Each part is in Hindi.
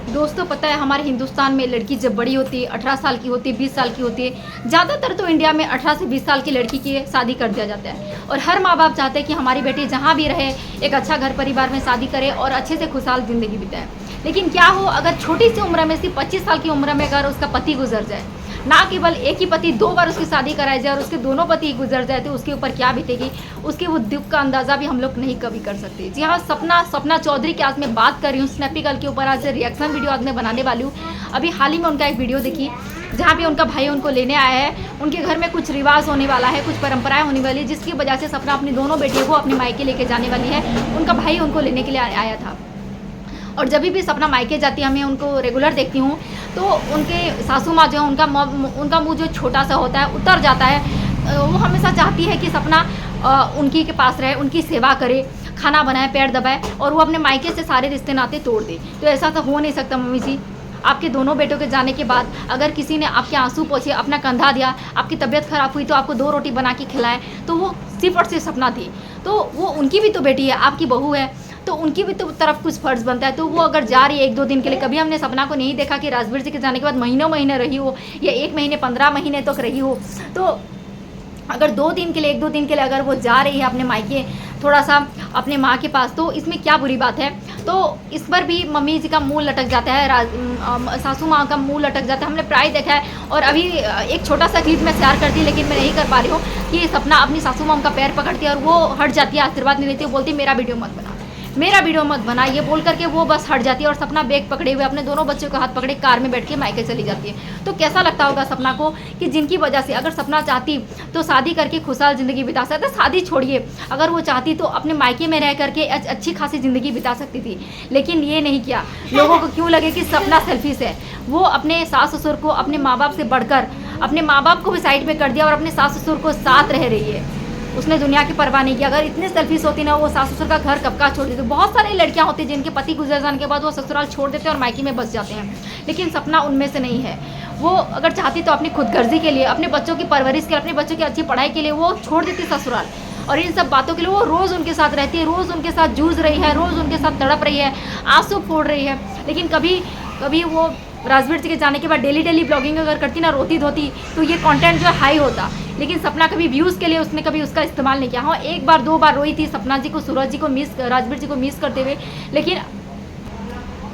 दोस्तों पता है हमारे हिंदुस्तान में लड़की जब बड़ी होती है 18 साल की होती है 20 साल की होती है, ज़्यादातर तो इंडिया में 18 से 20 साल की लड़की की शादी कर दिया जाता है। और हर माँ बाप चाहते हैं कि हमारी बेटी जहाँ भी रहे एक अच्छा घर परिवार में शादी करे और अच्छे से खुशहाल ज़िंदगी बिताए। लेकिन क्या हो अगर छोटी सी उम्र में सिर्फ 25 साल की उम्र में अगर उसका पति गुजर जाए, ना केवल एक ही पति 2 बार उसकी शादी कराई जाए और उसके दोनों पति गुजर जाए, तो उसके ऊपर क्या बीतेगी, उसके वो दुख का अंदाज़ा भी हम लोग नहीं कभी कर सकते। जी हाँ, सपना चौधरी की आज मैं बात कर रही हूँ स्नैपी गर्ल के ऊपर। आज रिएक्शन वीडियो आज मैं बनाने वाली हूँ। अभी हाल ही में उनका एक वीडियो देखी जहाँ पे उनका भाई उनको लेने आया है। उनके घर में कुछ रिवाज होने वाला है, कुछ परंपराएं होने वाली है, जिसकी वजह से सपना अपनी दोनों बेटियों को अपने मायके लेके जाने वाली है। उनका भाई उनको लेने के लिए आया था और जब भी सपना मायके जाती है, मैं उनको रेगुलर देखती हूँ, तो उनके सासू माँ जो है उनका मुंह जो छोटा सा होता है उतर जाता है। वो हमेशा चाहती है कि सपना उनकी के पास रहे, उनकी सेवा करे, खाना बनाए, पैर दबाए और वो अपने मायके से सारे रिश्ते नाते तोड़ दे। तो ऐसा तो हो नहीं सकता मम्मी जी। आपके दोनों बेटों के जाने के बाद अगर किसी ने आपके आंसू पोंछे, अपना कंधा दिया, आपकी तबीयत खराब हुई तो आपको 2 रोटी बना के खिलाए, तो वो सिर्फ और सिर्फ सपना थी। तो वो उनकी भी तो बेटी है, आपकी बहू है, तो उनकी भी तो तरफ कुछ फर्ज बनता है। तो वो अगर जा रही है 1-2 दिन के लिए, कभी हमने सपना को नहीं देखा कि राजवीर जी के जाने के बाद महीनों महीने रही हो या 1 महीने 15 महीने तक रही हो। तो अगर 2 दिन के लिए 1-2 दिन के लिए अगर वो जा रही है अपने मायके थोड़ा सा अपने माँ के पास, तो इसमें क्या बुरी बात है। तो इस पर भी मम्मी जी का मुंह लटक जाता है, सासू माँ का मुंह लटक जाता है। हमने प्राय देखा है और अभी एक छोटा सा क्लिप मैं शेयर करती, लेकिन मैं नहीं कर पा रही हूँ कि सपना अपनी सासू माँ का पैर पकड़ती है और वो हट जाती है, आशीर्वाद नहीं लेती, वो बोलती मेरा वीडियो मत बना, मेरा वीडियो मत बना, ये बोल करके वो बस हट जाती है और सपना बैग पकड़े हुए अपने दोनों बच्चों को हाथ पकड़े कार में बैठ के मायके चली जाती है। तो कैसा लगता होगा सपना को कि जिनकी वजह से अगर सपना चाहती तो शादी करके खुशहाल ज़िंदगी बिता सकती, शादी छोड़िए, अगर वो चाहती तो अपने मायके में रह करके अच्छी खासी ज़िंदगी बिता सकती थी, लेकिन ये नहीं किया। लोगों को क्यों लगे कि सपना सेल्फिश है, वो अपने सास ससुर को अपने माँ बाप से बढ़कर अपने माँ बाप को भी साइड में कर दिया और अपने सास ससुर को साथ रह रही है। उसने दुनिया की परवाह नहीं की। अगर इतनी सेल्फिश होती ना, वो सास ससुर का घर कब का छोड़ देती। बहुत सारी लड़कियां होती हैं जिनके पति गुजर जाने के बाद वो ससुराल छोड़ देते हैं और मायके में बस जाते हैं, लेकिन सपना उनमें से नहीं है। वो अगर चाहती तो अपनी खुदगर्जी के लिए, अपने बच्चों की परवरिश के लिए, अपने बच्चों की अच्छी पढ़ाई के लिए वो छोड़ देती ससुराल, और इन सब बातों के लिए वो रोज़ उनके साथ रहती है, रोज़ उनके साथ जूझ रही है, रोज़ उनके साथ तड़प रही है, आंसू फोड़ रही है। लेकिन कभी वो राजवीर जी के जाने के बाद डेली ब्लॉगिंग अगर करती ना, रोती धोती, तो ये कंटेंट जो है हाई होता। लेकिन सपना कभी व्यूज़ के लिए उसने कभी उसका इस्तेमाल नहीं किया। हाँ, 1 बार 2 बार रोई थी सपना जी को, सूरज जी को मिस, राजवीर जी को मिस करते हुए, लेकिन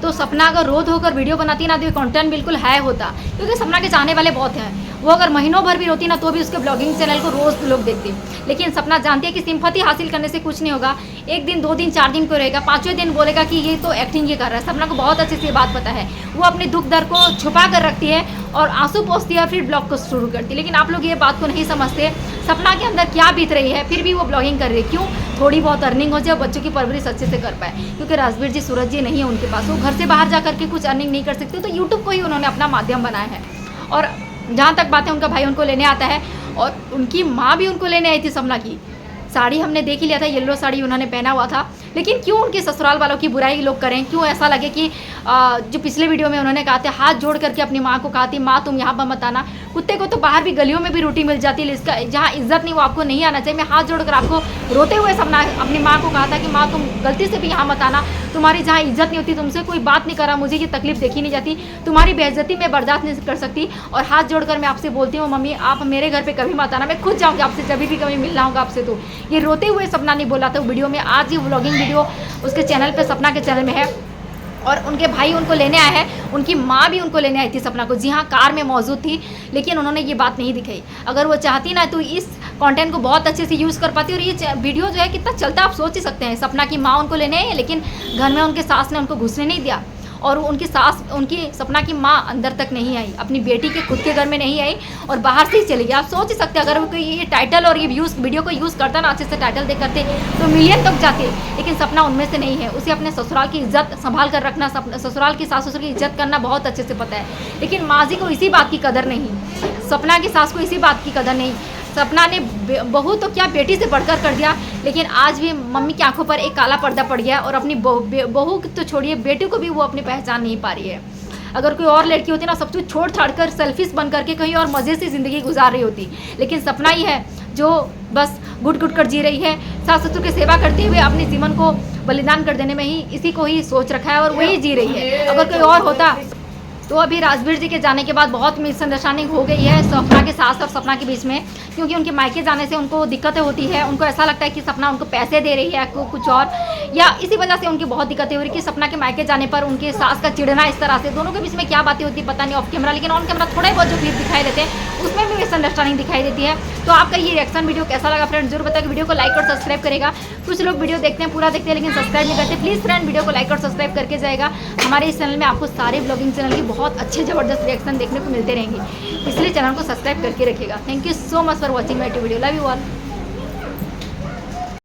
तो सपना अगर रो धोकर वीडियो बनाती ना तो ये कंटेंट बिल्कुल हाई होता, क्योंकि सपना के चाहने वाले बहुत हैं। वो अगर महीनों भर भी रोती ना तो भी उसके ब्लॉगिंग चैनल को रोज़ लोग देखते। लेकिन सपना जानती है कि सिंपैथी हासिल करने से कुछ नहीं होगा। 1 दिन 2 दिन 4 दिन को रहेगा, 5वें दिन बोलेगा कि ये तो एक्टिंग ये कर रहा है। सपना को बहुत अच्छे से ये बात पता है। वो अपने दुख दर्द को छुपा कर रखती है और आंसू पोंछती है, फिर ब्लॉग को शुरू करती है। लेकिन आप लोग ये बात को नहीं समझते, सपना के अंदर क्या बीत रही है, फिर भी वो ब्लॉगिंग कर रही है। क्यों? थोड़ी बहुत अर्निंग हो जाए, बच्चों की परवरिश अच्छे से कर पाए, क्योंकि राजवीर जी, सूरज जी नहीं है उनके पास, वो घर से बाहर जा करके कुछ अर्निंग नहीं कर सकते, तो यूट्यूब को ही उन्होंने अपना माध्यम बनाया है। और जहाँ तक बात है, उनका भाई उनको लेने आता है और उनकी माँ भी उनको लेने आई थी। सपना की साड़ी हमने देख ही लिया था, येलो साड़ी उन्होंने पहना हुआ था। लेकिन क्यों उनके ससुराल वालों की बुराई लोग करें? क्यों ऐसा लगे कि जो पिछले वीडियो में उन्होंने कहा था, हाथ जोड़ करके अपनी माँ को कहा थी, माँ तुम यहाँ पर मत आना। कुत्ते को तो बाहर भी गलियों में भी रोटी मिल जाती है, इसका जहाँ इज्जत नहीं वो आपको नहीं आना चाहिए। मैं हाथ जोड़कर आपको रोते हुए सपना अपनी माँ को कहा था कि माँ तुम गलती से भी यहाँ मत आना, तुम्हारी जहाँ इज्जत नहीं होती, तुमसे कोई बात नहीं करा, मुझे ये तकलीफ देखी नहीं जाती, तुम्हारी बेइज्जती मैं बर्दाश्त नहीं कर सकती। और हाथ जोड़कर मैं आपसे बोलती हूँ मम्मी, आप मेरे घर पे कभी मत आना, मैं खुद जाऊँगी आपसे, जब भी कभी मिलना होगा आपसे। तो ये रोते हुए सपना ने बोला था वीडियो में। आज ये व्लॉगिंग वीडियो उसके चैनल पे, सपना के चैनल में है, और उनके भाई उनको लेने आए हैं। उनकी माँ भी उनको लेने आई थी सपना को, जी हाँ, कार में मौजूद थी, लेकिन उन्होंने ये बात नहीं दिखाई। अगर वो चाहती ना तो इस कंटेंट को बहुत अच्छे से यूज़ कर पाती, और ये वीडियो जो है कितना चलता आप सोच ही सकते हैं। सपना की माँ उनको लेने आई, लेकिन घर में उनके सास ने उनको घुसने नहीं दिया, और उनकी सपना की माँ अंदर तक नहीं आई, अपनी बेटी के खुद के घर में नहीं आई और बाहर से ही चली गई। आप सोच ही सकते हैं, अगर वो कोई ये टाइटल और ये वीडियो को यूज़ करता ना, अच्छे से टाइटल दे करते, तो मिलियन तक जाते। लेकिन सपना उनमें से नहीं है। उसे अपने ससुराल की इज्जत संभाल कर रखना, ससुराल की सास ससुर की इज्जत करना बहुत अच्छे से पता है। लेकिन माँ जी को इसी बात की कदर नहीं, सपना की सास को इसी बात की कदर नहीं। सपना ने बहू तो क्या बेटी से बढ़कर कर दिया, लेकिन आज भी मम्मी की आंखों पर एक काला पर्दा पड़ गया, और अपनी बहू तो छोड़िए, बेटी को भी वो अपनी पहचान नहीं पा रही है। अगर कोई और लड़की होती ना, सब कुछ छोड़ छाड़ कर सेल्फिश बन करके कहीं और मज़े से ज़िंदगी गुजार रही होती, लेकिन सपना ही है जो बस घुट घुट कर जी रही है, सास ससुर की सेवा करते हुए अपने जीवन को बलिदान कर देने में ही इसी को ही सोच रखा है और वही जी रही है। अगर कोई और होता तो अभी राजवीर जी के जाने के बाद बहुत मिसअंडरस्टैंडिंग हो गई है सपना के सास और सपना के बीच में, क्योंकि उनके मायके जाने से उनको दिक्कतें होती है। उनको ऐसा लगता है कि सपना उनको पैसे दे रही है कुछ और, या इसी वजह से उनकी बहुत दिक्कतें हो रही कि सपना के मायके जाने पर उनके सास का चिढ़ना इस तरह से। दोनों के बीच में क्या बातें होती है पता नहीं ऑफ कैमरा, लेकिन ऑन कैमरा थोड़े बहुत जो क्लिप दिखाई देते हैं उसमें भी मिसअंडरस्टैंडिंग दिखाई देती है। तो आपका ये रिएक्शन वीडियो कैसा लगा फ्रेंड जरूर बताओ। वीडियो को लाइक और सब्सक्राइब करेगा। कुछ लोग वीडियो देखते हैं पूरा देखते हैं लेकिन सब्सक्राइब नहीं करते। प्लीज़ फ्रेंड वीडियो को लाइक और सब्सक्राइब करके जाएगा। हमारे इस चैनल में आपको सारे ब्लॉगिंग चैनल की बहुत अच्छे ज़बरदस्त रिएक्शन देखने को मिलते रहेंगे, इसलिए चैनल को सब्सक्राइब करके रखिएगा। Thank you so much for watching my video. Love you all.